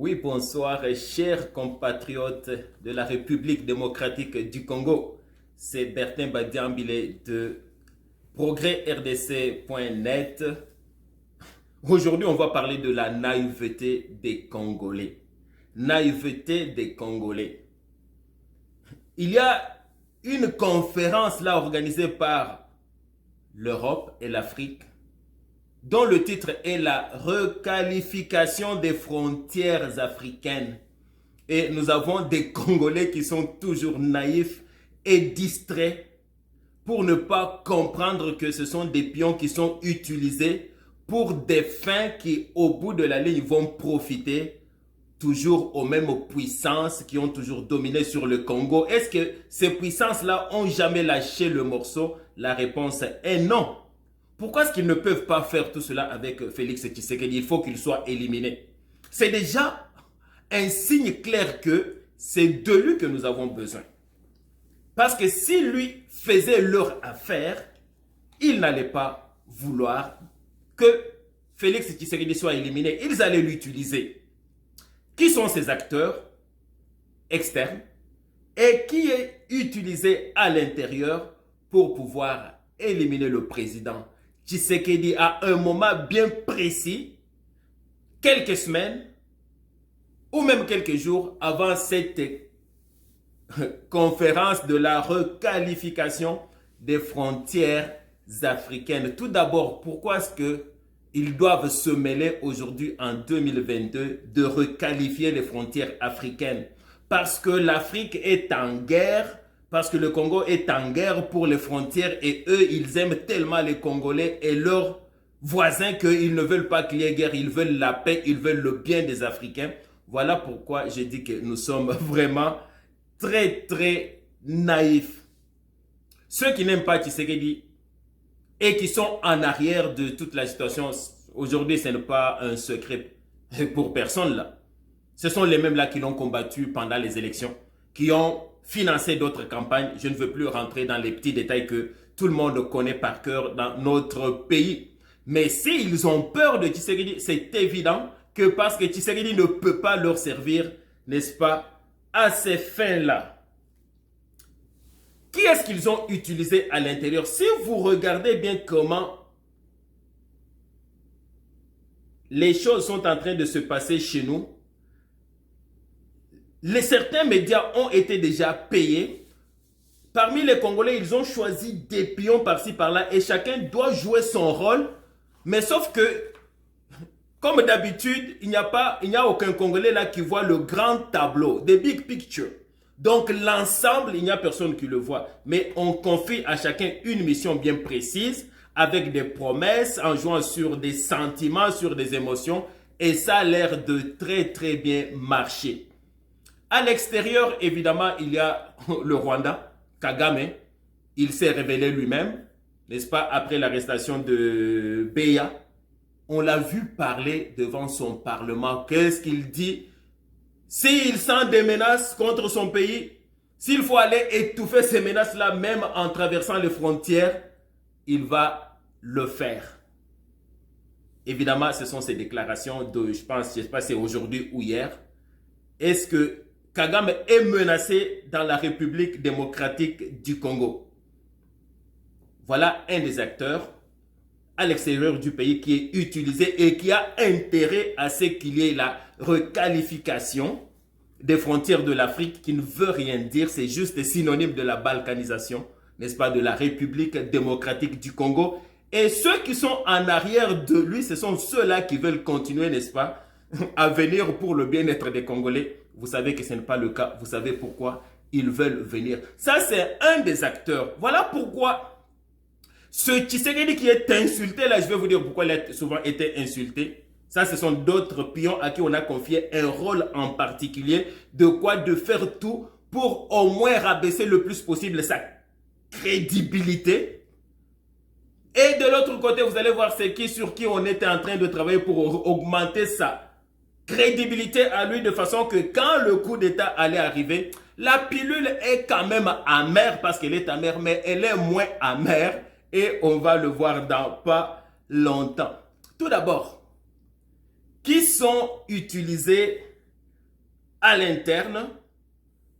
Oui, bonsoir, chers compatriotes de la République démocratique du Congo. C'est Bertin Badiambile de progresrdc.net. Aujourd'hui, on va parler de la naïveté des Congolais. Naïveté des Congolais. Il y a une conférence là organisée par l'Europe et l'Afrique dont le titre est la requalification des frontières africaines. Et nous avons des Congolais qui sont toujours naïfs et distraits pour ne pas comprendre que ce sont des pions qui sont utilisés pour des fins qui, au bout de la ligne, vont profiter toujours aux mêmes puissances qui ont toujours dominé sur le Congo. Est-ce que ces puissances-là ont jamais lâché le morceau? La réponse est non. Pourquoi est-ce qu'ils ne peuvent pas faire tout cela avec Félix Tshisekedi? Il faut qu'il soit éliminé. C'est déjà un signe clair que c'est de lui que nous avons besoin. Parce que si lui faisait leur affaire, il n'allait pas vouloir que Félix Tshisekedi soit éliminé. Ils allaient l'utiliser. Qui sont ces acteurs externes et qui est utilisé à l'intérieur pour pouvoir éliminer le président Tshisekedi à un moment bien précis, quelques semaines ou même quelques jours avant cette conférence de la requalification des frontières africaines. Tout d'abord, pourquoi est-ce qu'ils doivent se mêler aujourd'hui en 2022 de requalifier les frontières africaines? Parce que l'Afrique est en guerre, parce que le Congo est en guerre pour les frontières et eux, ils aiment tellement les Congolais et leurs voisins qu'ils ne veulent pas qu'il y ait guerre, ils veulent la paix, ils veulent le bien des Africains. Voilà pourquoi je dis que nous sommes vraiment très naïfs. Ceux qui n'aiment pas Tshisekedi et qui sont en arrière de toute la situation, aujourd'hui ce n'est pas un secret pour personne là. Ce sont les mêmes là qui l'ont combattu pendant les élections, qui ont financé d'autres campagnes. Je ne veux plus rentrer dans les petits détails que tout le monde connaît par cœur dans notre pays. Mais s'ils ont peur de Tshisekedi, c'est évident que parce que Tshisekedi ne peut pas leur servir, n'est-ce pas, à ces fins-là. Qui est-ce qu'ils ont utilisé à l'intérieur? Si vous regardez bien comment les choses sont en train de se passer chez nous, certains médias ont été déjà payés. Parmi les Congolais, ils ont choisi des pions par-ci par-là et chacun doit jouer son rôle. Mais sauf que, comme d'habitude, il n'y a aucun Congolais là qui voit le grand tableau, the big picture. Donc l'ensemble, il n'y a personne qui le voit. Mais on confie à chacun une mission bien précise, avec des promesses, en jouant sur des sentiments, sur des émotions. Et ça a l'air de très bien marcher. À l'extérieur, évidemment, il y a le Rwanda, Kagame. Il s'est révélé lui-même, n'est-ce pas, après l'arrestation de Beya. On l'a vu parler devant son parlement. Qu'est-ce qu'il dit? S'il sent des menaces contre son pays, s'il faut aller étouffer ces menaces-là, même en traversant les frontières, il va le faire. Évidemment, ce sont ces déclarations de, je sais pas si c'est aujourd'hui ou hier. Est-ce que Kagame est menacé dans la République démocratique du Congo? Voilà un des acteurs à l'extérieur du pays qui est utilisé et qui a intérêt à ce qu'il y ait la requalification des frontières de l'Afrique, qui ne veut rien dire, c'est juste synonyme de la balkanisation, n'est-ce pas, de la République démocratique du Congo. Et ceux qui sont en arrière de lui, ce sont ceux-là qui veulent continuer, n'est-ce pas, à venir pour le bien-être des Congolais. Vous savez que ce n'est pas le cas, vous savez pourquoi ils veulent venir. Ça, c'est un des acteurs. Voilà pourquoi ce Tshisekedi qui est insulté, là, je vais vous dire pourquoi il a souvent été insulté. Ça, ce sont d'autres pions à qui on a confié un rôle en particulier. De quoi? De faire tout pour au moins rabaisser le plus possible sa crédibilité. Et de l'autre côté, vous allez voir c'est qui sur qui on était en train de travailler pour augmenter sa crédibilité à lui, de façon que quand le coup d'État allait arriver, la pilule est quand même amère parce qu'elle est amère, mais elle est moins amère. Et on va le voir dans pas longtemps. Tout d'abord, qui sont utilisés à l'interne,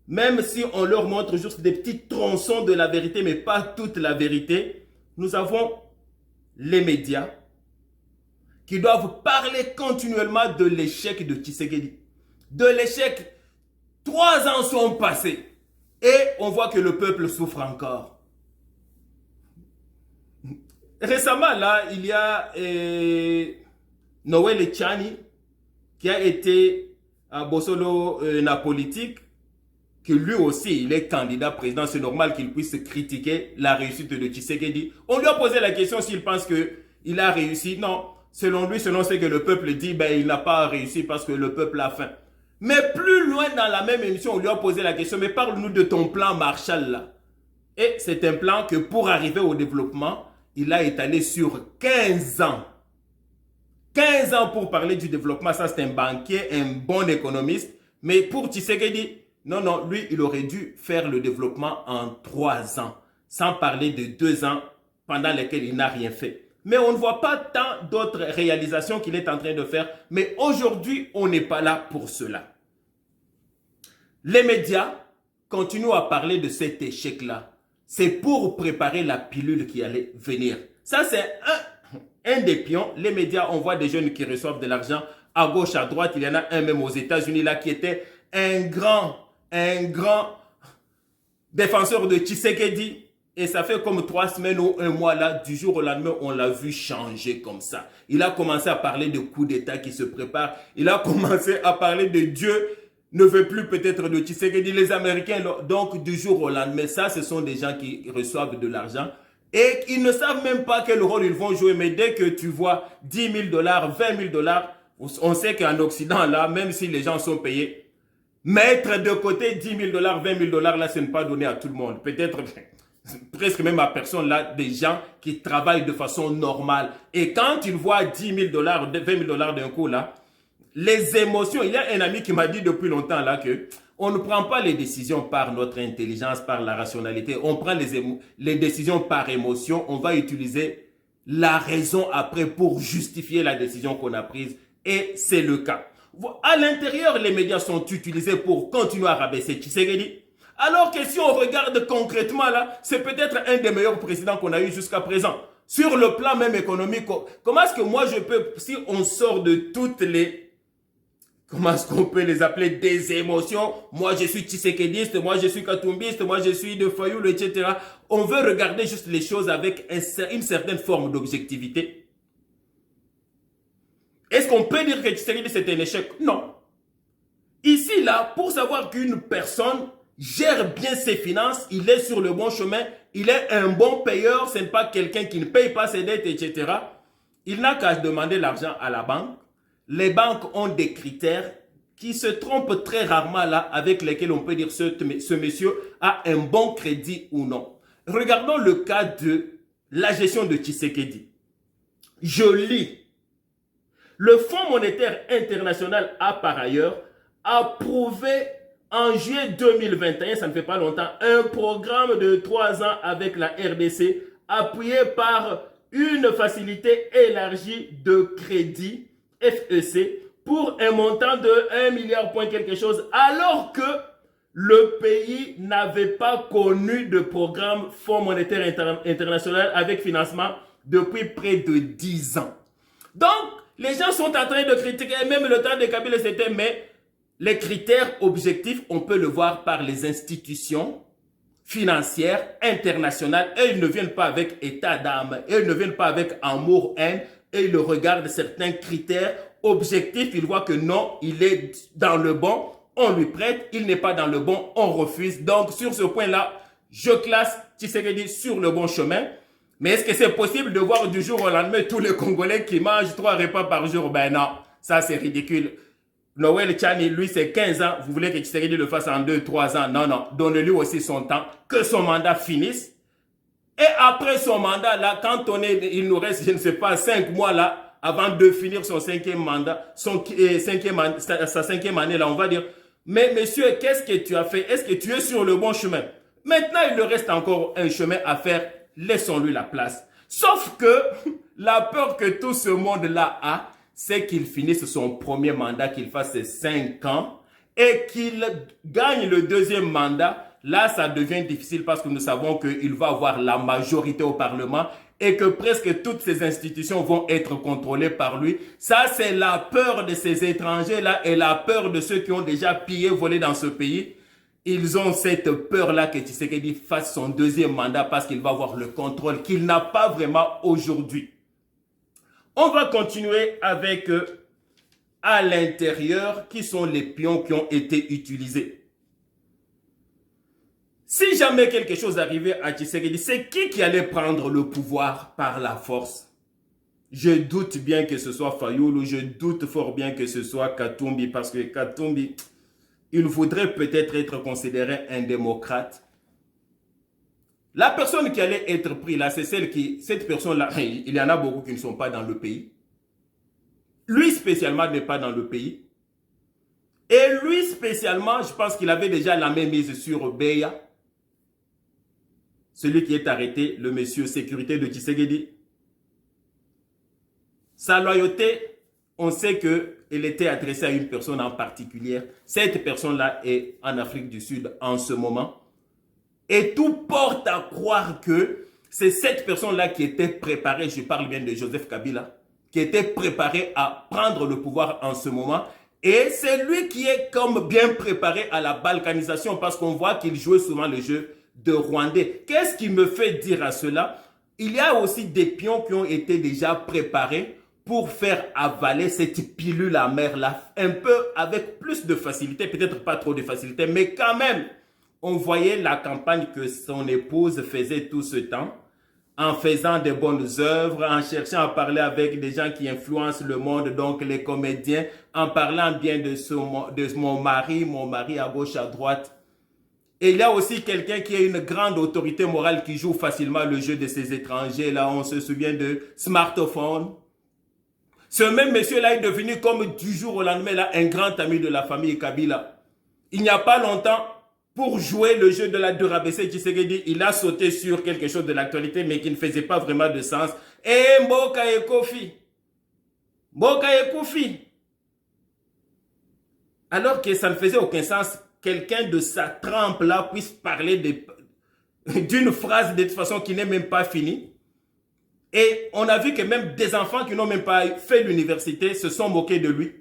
même si on leur montre juste des petits tronçons de la vérité, mais pas toute la vérité, nous avons les médias qui doivent parler continuellement de l'échec de Tshisekedi. De l'échec, 3 ans sont passés et on voit que le peuple souffre encore. Récemment, là, il y a Noël Tchani qui a été à Bossolo na politique, que lui aussi, il est candidat président. C'est normal qu'il puisse critiquer la réussite de Tshisekedi. On lui a posé la question s'il pense qu'il a réussi. Non, selon lui, selon ce que le peuple dit, ben, il n'a pas réussi parce que le peuple a faim. Mais plus loin dans la même émission, on lui a posé la question, mais parle-nous de ton plan Marshall là. Et c'est un plan que pour arriver au développement, il a étalé sur 15 ans. 15 ans pour parler du développement, ça c'est un banquier, un bon économiste. Mais pour Tshisekedi, non, non, lui, il aurait dû faire le développement en 3 ans, sans parler de 2 ans pendant lesquels il n'a rien fait. Mais on ne voit pas tant d'autres réalisations qu'il est en train de faire. Mais aujourd'hui, on n'est pas là pour cela. Les médias continuent à parler de cet échec-là. C'est pour préparer la pilule qui allait venir. Ça, c'est un des pions. Les médias, on voit des jeunes qui reçoivent de l'argent à gauche, à droite. Il y en a un même aux États-Unis là qui était un grand défenseur de Tshisekedi. Et ça fait comme 3 semaines ou 1 mois là, du jour au lendemain, on l'a vu changer comme ça. Il a commencé à parler de coups d'État qui se préparent. Il a commencé à parler de Dieu ne veut plus peut-être de Tshisekedi. Les Américains, donc du jour au lendemain, ça, ce sont des gens qui reçoivent de l'argent. Et ils ne savent même pas quel rôle ils vont jouer. Mais dès que tu vois 10 000 $, 20 000 $, on sait qu'en Occident, là, même si les gens sont payés, mettre de côté 10 000 $, 20 000 $, là, ce n'est pas donné à tout le monde. Peut-être presque même à personne, là, des gens qui travaillent de façon normale. Et quand ils voient 10 000 $, 20 000 $ d'un coup, là, les émotions, il y a un ami qui m'a dit depuis longtemps, là, que on ne prend pas les décisions par notre intelligence, par la rationalité. On prend les décisions par émotion. On va utiliser la raison après pour justifier la décision qu'on a prise. Et c'est le cas. À l'intérieur, les médias sont utilisés pour continuer à rabaisser Tshisekedi. Alors que si on regarde concrètement là, c'est peut-être un des meilleurs présidents qu'on a eu jusqu'à présent. Sur le plan même économique, comment est-ce que moi je peux, si on sort de toutes les, comment est-ce qu'on peut les appeler, des émotions, moi je suis tshisekediste, moi je suis katumbiste, moi je suis de Fayoul, etc. On veut regarder juste les choses avec une certaine forme d'objectivité. Est-ce qu'on peut dire que Tshisekedi c'est un échec? Non. Ici, là, pour savoir qu'une personne gère bien ses finances, il est sur le bon chemin, il est un bon payeur, ce n'est pas quelqu'un qui ne paye pas ses dettes, etc. Il n'a qu'à demander l'argent à la banque. Les banques ont des critères qui se trompent très rarement là, avec lesquels on peut dire ce monsieur a un bon crédit ou non. Regardons le cas de la gestion de Tshisekedi. Je lis. Le Fonds monétaire international a par ailleurs approuvé en juillet 2021, ça ne fait pas longtemps, un programme de 3 ans avec la RDC appuyé par une facilité élargie de crédit FEC pour un montant de 1 milliard point quelque chose, alors que le pays n'avait pas connu de programme Fonds monétaire international avec financement depuis près de 10 ans. Donc, les gens sont en train de critiquer, même le temps de Kabila c'était, mais les critères objectifs, on peut le voir par les institutions financières internationales. Et ils ne viennent pas avec état d'âme, et ils ne viennent pas avec amour, haine, et ils regardent certains critères objectifs. Ils voient que non, il est dans le bon, on lui prête, il n'est pas dans le bon, on refuse. Donc, sur ce point-là, je classe Tshisekedi sur le bon chemin. Mais est-ce que c'est possible de voir du jour au lendemain tous les Congolais qui mangent 3 repas par jour? Ben non, ça c'est ridicule. Noël Tchani, lui, c'est 15 ans. Vous voulez que Tshisekedi le fasse en 2-3 ans? Non, non. Donnez-lui aussi son temps, que son mandat finisse. Et après son mandat, là, quand il nous reste, je ne sais pas, 5 mois là, avant de finir son 5e mandat, sa 5e année là, on va dire, mais monsieur, qu'est-ce que tu as fait? Est-ce que tu es sur le bon chemin? Maintenant, il lui reste encore un chemin à faire. Laissons-lui la place. Sauf que la peur que tout ce monde-là a, c'est qu'il finisse son premier mandat, qu'il fasse ses 5 ans. et qu'il gagne le deuxième mandat, là, ça devient difficile parce que nous savons qu'il va avoir la majorité au Parlement et que presque toutes ces institutions vont être contrôlées par lui. Ça, c'est la peur de ces étrangers-là et la peur de ceux qui ont déjà pillé, volé dans ce pays. Ils ont cette peur-là que Tshisekedi fasse son deuxième mandat parce qu'il va avoir le contrôle qu'il n'a pas vraiment aujourd'hui. On va continuer avec à l'intérieur qui sont les pions qui ont été utilisés. Si jamais quelque chose arrivait à Tshisekedi, c'est qui allait prendre le pouvoir par la force? Je doute bien que ce soit Fayulu, je doute fort bien que ce soit Katumbi, parce que Katumbi, il voudrait peut-être être considéré un démocrate. La personne qui allait être prise là, c'est cette personne-là, il y en a beaucoup qui ne sont pas dans le pays. Lui spécialement n'est pas dans le pays. Et lui spécialement, je pense qu'il avait déjà la même mise sur Beya. Celui qui est arrêté, le monsieur sécurité de Tshisekedi. Sa loyauté, on sait qu'elle était adressée à une personne en particulier. Cette personne-là est en Afrique du Sud en ce moment. Et tout porte à croire que c'est cette personne-là qui était préparée, je parle bien de Joseph Kabila, qui était préparé à prendre le pouvoir en ce moment. Et c'est lui qui est comme bien préparé à la balkanisation parce qu'on voit qu'il jouait souvent le jeu de Rwandais. Qu'est-ce qui me fait dire à cela? Il y a aussi des pions qui ont été déjà préparés pour faire avaler cette pilule amère là, un peu avec plus de facilité, peut-être pas trop de facilité, mais quand même, on voyait la campagne que son épouse faisait tout ce temps, en faisant de bonnes œuvres, en cherchant à parler avec des gens qui influencent le monde, donc les comédiens, en parlant bien de mon mari à gauche, à droite. Et il y a aussi quelqu'un qui a une grande autorité morale qui joue facilement le jeu de ces étrangers. Là, on se souvient de Smartphone. Ce même monsieur-là est devenu comme du jour au lendemain là, un grand ami de la famille Kabila. Il n'y a pas longtemps, pour jouer le jeu de la Durabessé Tshisekedi, il a sauté sur quelque chose de l'actualité, mais qui ne faisait pas vraiment de sens. Et Mboka et Kofi. Mboka et Kofi. Alors que ça ne faisait aucun sens, quelqu'un de sa trempe là puisse parler d'une phrase de toute façon qui n'est même pas finie. Et on a vu que même des enfants qui n'ont même pas fait l'université se sont moqués de lui.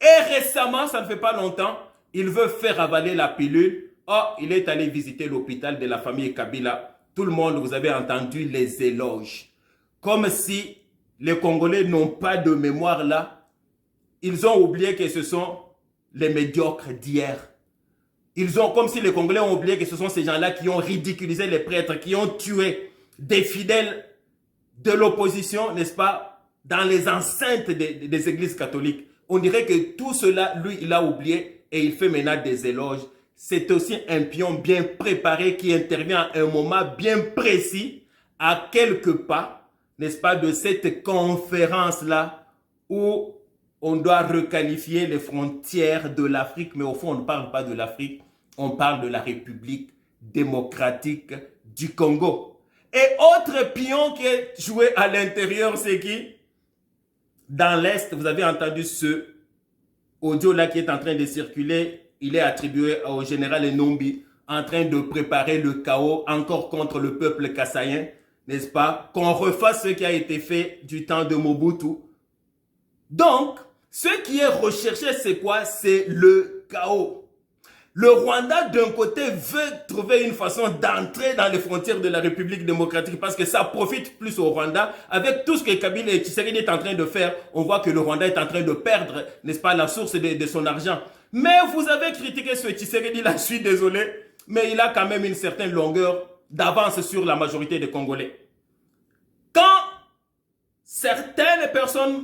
Et récemment, ça ne fait pas longtemps, il veut faire avaler la pilule. Oh, il est allé visiter l'hôpital de la famille Kabila. Tout le monde, vous avez entendu les éloges. Comme si les Congolais n'ont pas de mémoire là. Ils ont oublié que ce sont les médiocres d'hier. Comme si les Congolais ont oublié que ce sont ces gens-là qui ont ridiculisé les prêtres, qui ont tué des fidèles de l'opposition, n'est-ce pas, dans les enceintes des églises catholiques. On dirait que tout cela, lui, il a oublié et il fait maintenant des éloges. C'est aussi un pion bien préparé qui intervient à un moment bien précis, à quelques pas, n'est-ce pas, de cette conférence-là où on doit requalifier les frontières de l'Afrique, mais au fond, on ne parle pas de l'Afrique, on parle de la République démocratique du Congo. Et autre pion qui est joué à l'intérieur, c'est qui? Dans l'Est, vous avez entendu ce audio-là qui est en train de circuler. Il est attribué au général Enumbi, en train de préparer le chaos encore contre le peuple kassaïen, n'est-ce pas? Qu'on refasse ce qui a été fait du temps de Mobutu. Donc, ce qui est recherché, c'est quoi? C'est le chaos. Le Rwanda, d'un côté, veut trouver une façon d'entrer dans les frontières de la République démocratique parce que ça profite plus au Rwanda. Avec tout ce que Kabila et Tshisekedi est en train de faire, on voit que le Rwanda est en train de perdre, n'est-ce pas, la source de son argent. Mais vous avez critiqué ce Tshisekedi là, je suis désolé, mais il a quand même une certaine longueur d'avance sur la majorité des Congolais. Quand certaines personnes,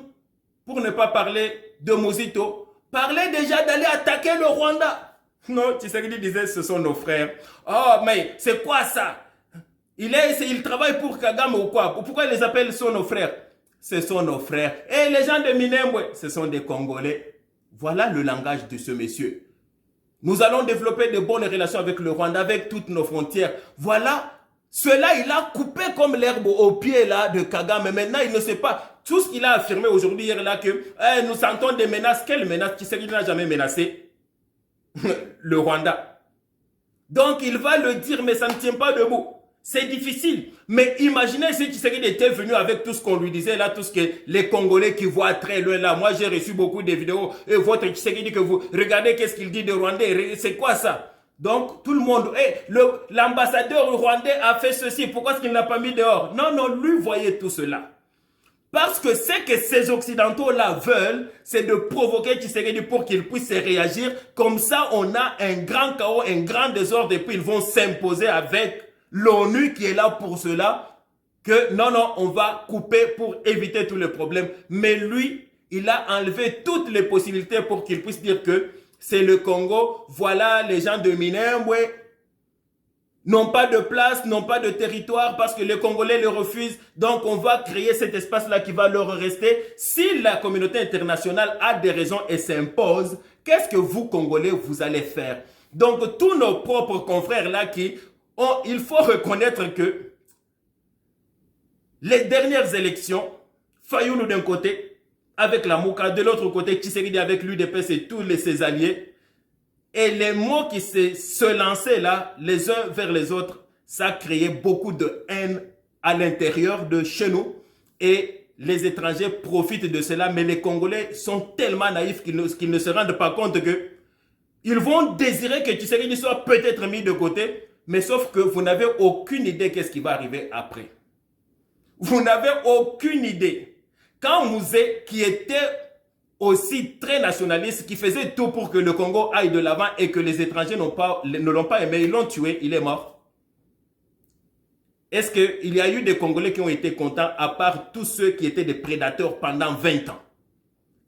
pour ne pas parler de Mosito, parlaient déjà d'aller attaquer le Rwanda. Non, Tshisekedi disait ce sont nos frères. Oh, mais c'est quoi ça? Il travaille pour Kagame ou quoi? Pourquoi il les appelle sont nos frères? Ce sont nos frères. Et les gens de Minembwe, ce sont des Congolais. Voilà le langage de ce monsieur. Nous allons développer de bonnes relations avec le Rwanda, avec toutes nos frontières. Voilà. Cela, il a coupé comme l'herbe au pied là de Kagame. Mais maintenant, il ne sait pas. Tout ce qu'il a affirmé aujourd'hui, hier là, que nous sentons des menaces. Quelles menaces? Tshisekedi n'a jamais menacé. le Rwanda. Donc il va le dire, mais ça ne tient pas debout. C'est difficile. Mais imaginez si Tshisekedi était venu avec tout ce qu'on lui disait là, tout ce que les Congolais qui voient très loin là. Moi j'ai reçu beaucoup de vidéos et votre Tshisekedi que vous regardez qu'est-ce qu'il dit de Rwandais. C'est quoi ça? Donc tout le monde, l'ambassadeur rwandais a fait ceci, pourquoi est-ce qu'il n'a pas mis dehors? Non, non, lui voyait tout cela. Parce que ce que ces Occidentaux-là veulent, c'est de provoquer Tshisekedi pour qu'il puisse réagir. Comme ça, on a un grand chaos, un grand désordre, et puis ils vont s'imposer avec l'ONU qui est là pour cela. Que non, non, on va couper pour éviter tous les problèmes. Mais lui, il a enlevé toutes les possibilités pour qu'il puisse dire que c'est le Congo. Voilà, les gens de Minembwe n'ont pas de place, n'ont pas de territoire parce que les Congolais le refusent. Donc, on va créer cet espace-là qui va leur rester. Si la communauté internationale a des raisons et s'impose, qu'est-ce que vous, Congolais, vous allez faire? Donc, tous nos propres confrères-là il faut reconnaître que les dernières élections, Fayoulou d'un côté, avec la Mouka, de l'autre côté, Tshisekedi avec l'UDPS et tous ses alliés, et les mots qui se lançaient là, les uns vers les autres, ça créait beaucoup de haine à l'intérieur de chez nous. Et les étrangers profitent de cela, mais les Congolais sont tellement naïfs qu'ils ne se rendent pas compte que ils vont désirer que Tshisekedi soit peut-être mis de côté, mais sauf que vous n'avez aucune idée qu'est-ce qui va arriver après. Vous n'avez aucune idée. Quand Mouzé, qui était aussi très nationaliste, qui faisait tout pour que le Congo aille de l'avant et que les étrangers ne l'ont pas aimé, ils l'ont tué, il est mort. Est-ce qu'il y a eu des Congolais qui ont été contents à part tous ceux qui étaient des prédateurs pendant 20 ans?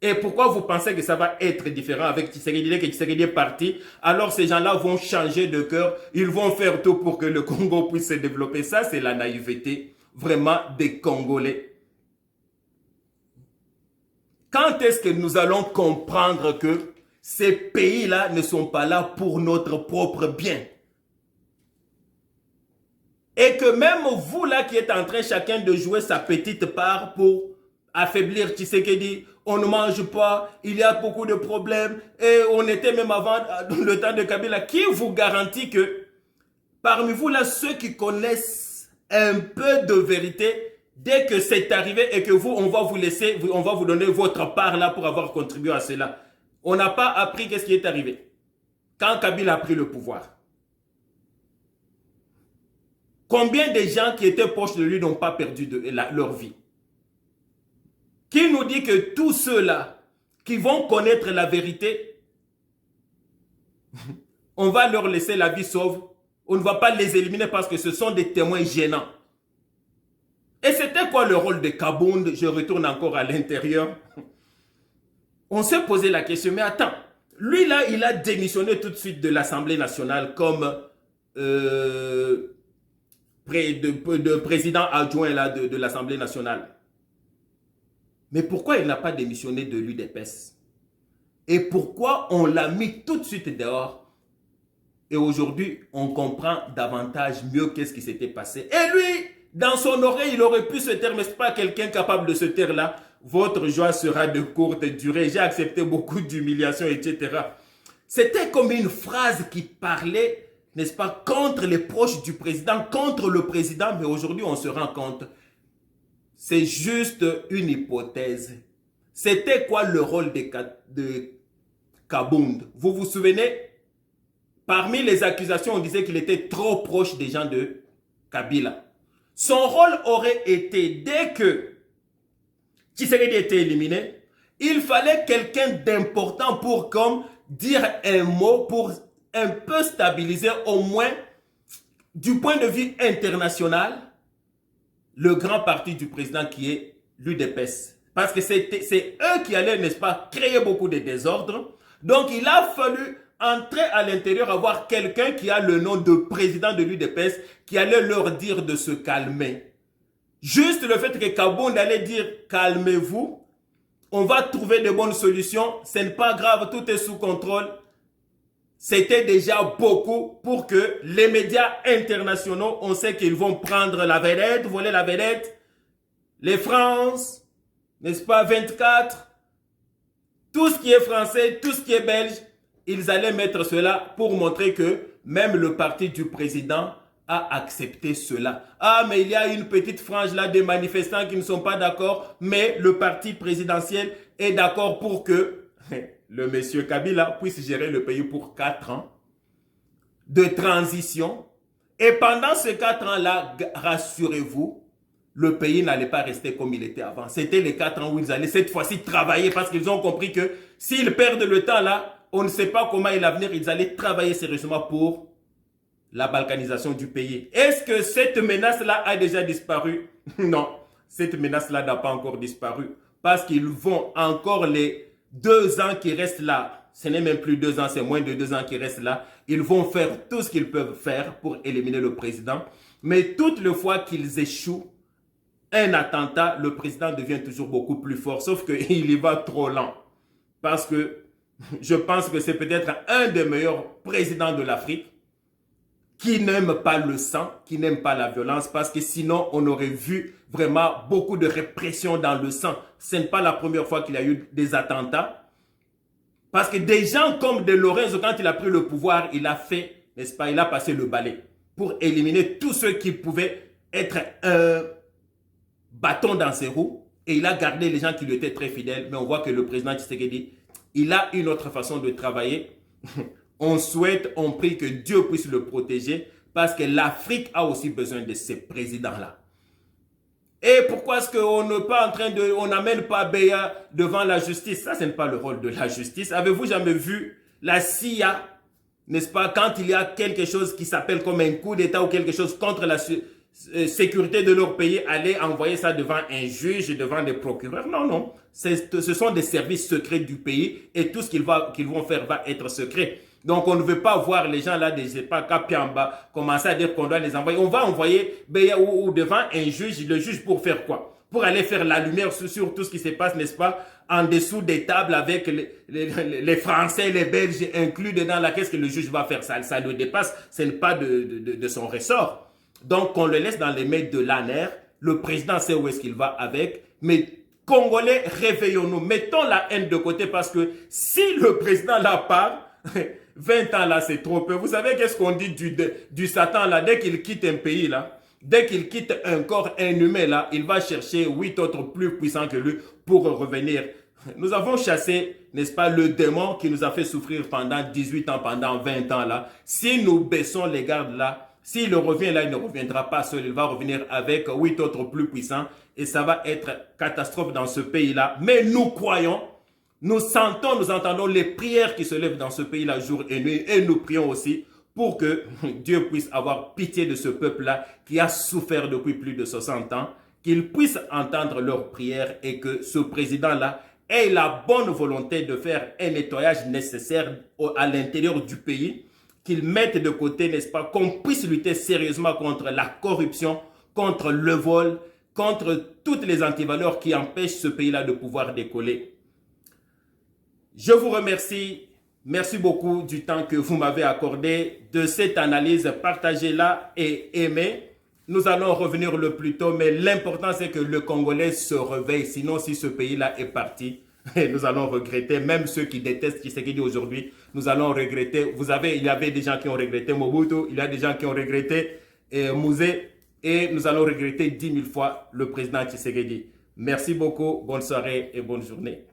Et pourquoi vous pensez que ça va être différent avec Tshisekedi, que Tshisekedi est parti? Alors ces gens-là vont changer de cœur, ils vont faire tout pour que le Congo puisse se développer. Ça, c'est la naïveté vraiment des Congolais. Quand est-ce que nous allons comprendre que ces pays-là ne sont pas là pour notre propre bien? Et que même vous là qui êtes en train chacun de jouer sa petite part pour affaiblir Tshisekedi, on ne mange pas, il y a beaucoup de problèmes, et on était même avant le temps de Kabila. Qui vous garantit que parmi vous là, ceux qui connaissent un peu de vérité, dès que c'est arrivé et que vous, on va vous laisser, on va vous donner votre part là pour avoir contribué à cela. On n'a pas appris qu'est-ce qui est arrivé quand Kabila a pris le pouvoir. Combien de gens qui étaient proches de lui n'ont pas perdu leur vie? Qui nous dit que tous ceux-là qui vont connaître la vérité, on va leur laisser la vie sauve, on ne va pas les éliminer parce que ce sont des témoins gênants. Et c'était quoi le rôle de Kabound? Je retourne encore à l'intérieur. On s'est posé la question, mais attends, lui là, il a démissionné tout de suite de l'Assemblée nationale comme président adjoint là, de l'Assemblée nationale. Mais pourquoi il n'a pas démissionné de l'UDPS? Et pourquoi on l'a mis tout de suite dehors? Et aujourd'hui, on comprend davantage mieux qu'est-ce qui s'était passé. Et lui, dans son oreille, il aurait pu se taire, mais ce n'est pas quelqu'un capable de se taire là. Votre joie sera de courte durée. J'ai accepté beaucoup d'humiliations, etc. C'était comme une phrase qui parlait, n'est-ce pas, contre les proches du président, contre le président. Mais aujourd'hui, on se rend compte, c'est juste une hypothèse. C'était quoi le rôle de Kabound? Vous vous souvenez? Parmi les accusations, on disait qu'il était trop proche des gens de Kabila. Son rôle aurait été, dès que Tshisekedi était éliminé, il fallait quelqu'un d'important pour dire un mot, pour un peu stabiliser au moins, du point de vue international, le grand parti du président qui est l'UDPS. Parce que c'est eux qui allaient, n'est-ce pas, créer beaucoup de désordres. Donc il a fallu entrer à l'intérieur, avoir quelqu'un qui a le nom de président de l'UDPS, qui allait leur dire de se calmer. Juste le fait que Kabound allait dire calmez-vous, on va trouver de bonnes solutions, ce n'est pas grave, tout est sous contrôle. C'était déjà beaucoup pour que les médias internationaux, on sait qu'ils vont prendre la vedette, voler la vedette, les France, n'est-ce pas, 24, tout ce qui est français, tout ce qui est belge, ils allaient mettre cela pour montrer que même le parti du président a accepté cela. Ah, mais il y a une petite frange là des manifestants qui ne sont pas d'accord, mais le parti présidentiel est d'accord pour que le monsieur Kabila puisse gérer le pays pour 4 ans de transition. Et pendant ces 4 ans-là, rassurez-vous, le pays n'allait pas rester comme il était avant. C'était les 4 ans où ils allaient cette fois-ci travailler parce qu'ils ont compris que s'ils perdent le temps là, on ne sait pas comment il va venir, ils allaient travailler sérieusement pour la balkanisation du pays. Est-ce que cette menace-là a déjà disparu? Non, cette menace-là n'a pas encore disparu parce qu'ils vont encore les 2 ans qui restent là. Ce n'est même plus 2 ans, c'est moins de 2 ans qui restent là. Ils vont faire tout ce qu'ils peuvent faire pour éliminer le président. Mais toutes les fois qu'ils échouent, un attentat, le président devient toujours beaucoup plus fort. Sauf qu'il y va trop lent. Parce que je pense que c'est peut-être un des meilleurs présidents de l'Afrique qui n'aime pas le sang, qui n'aime pas la violence, parce que sinon on aurait vu vraiment beaucoup de répression dans le sang. Ce n'est pas la première fois qu'il y a eu des attentats. Parce que des gens comme De Lorenzo, quand il a pris le pouvoir, il a fait, n'est-ce pas, il a passé le balai pour éliminer tous ceux qui pouvaient être un bâton dans ses roues. Et il a gardé les gens qui lui étaient très fidèles. Mais on voit que le président Tshisekedi, il a une autre façon de travailler. On souhaite, on prie que Dieu puisse le protéger parce que l'Afrique a aussi besoin de ces présidents-là. Et pourquoi est-ce qu'on n'est pas en train de... On n'amène pas Beya devant la justice? Ça, ce n'est pas le rôle de la justice. Avez-vous jamais vu la CIA, n'est-ce pas, quand il y a quelque chose qui s'appelle comme un coup d'État ou quelque chose contre la sécurité de leur pays, aller envoyer ça devant un juge et devant des procureurs? Non, non. Ce sont des services secrets du pays et tout ce qu'ils vont faire va être secret. Donc, on ne veut pas voir les gens là, je sais pas, Kapiamba, commencer à dire qu'on doit les envoyer. On va envoyer Beya ou devant un juge, le juge pour faire quoi? Pour aller faire la lumière sur tout ce qui se passe, n'est-ce pas, en dessous des tables avec les Français, les Belges inclus dedans là. Qu'est-ce que le juge va faire? Ça le dépasse, ce n'est pas de son ressort. Donc, on le laisse dans les mains de l'ANER. Le président sait où est-ce qu'il va avec, mais Congolais, réveillons-nous, mettons la haine de côté parce que si le président là part, 20 ans là, c'est trop peu. Vous savez qu'est-ce qu'on dit du Satan là? Dès qu'il quitte un pays là, dès qu'il quitte un corps inhumain là, il va chercher 8 autres plus puissants que lui pour revenir. Nous avons chassé, n'est-ce pas, le démon qui nous a fait souffrir pendant 18 ans, pendant 20 ans là. Si nous baissons les gardes là, s'il revient là, il ne reviendra pas seul. Il va revenir avec 8 autres plus puissants et ça va être catastrophe dans ce pays là. Mais nous croyons, nous sentons, nous entendons les prières qui se lèvent dans ce pays-là jour et nuit et nous prions aussi pour que Dieu puisse avoir pitié de ce peuple-là qui a souffert depuis plus de 60 ans, qu'il puisse entendre leurs prières et que ce président-là ait la bonne volonté de faire un nettoyage nécessaire à l'intérieur du pays, qu'il mette de côté, n'est-ce pas, qu'on puisse lutter sérieusement contre la corruption, contre le vol, contre toutes les antivaleurs qui empêchent ce pays-là de pouvoir décoller. Je vous remercie. Merci beaucoup du temps que vous m'avez accordé, de cette analyse. Partagez-la et aimez. Nous allons revenir le plus tôt, mais l'important c'est que le Congolais se réveille. Sinon, si ce pays-là est parti, nous allons regretter. Même ceux qui détestent Tshisekedi aujourd'hui, nous allons regretter. Il y avait des gens qui ont regretté Mobutu, il y a des gens qui ont regretté Mouzé, et nous allons regretter 10 000 fois le président Tshisekedi. Merci beaucoup, bonne soirée et bonne journée.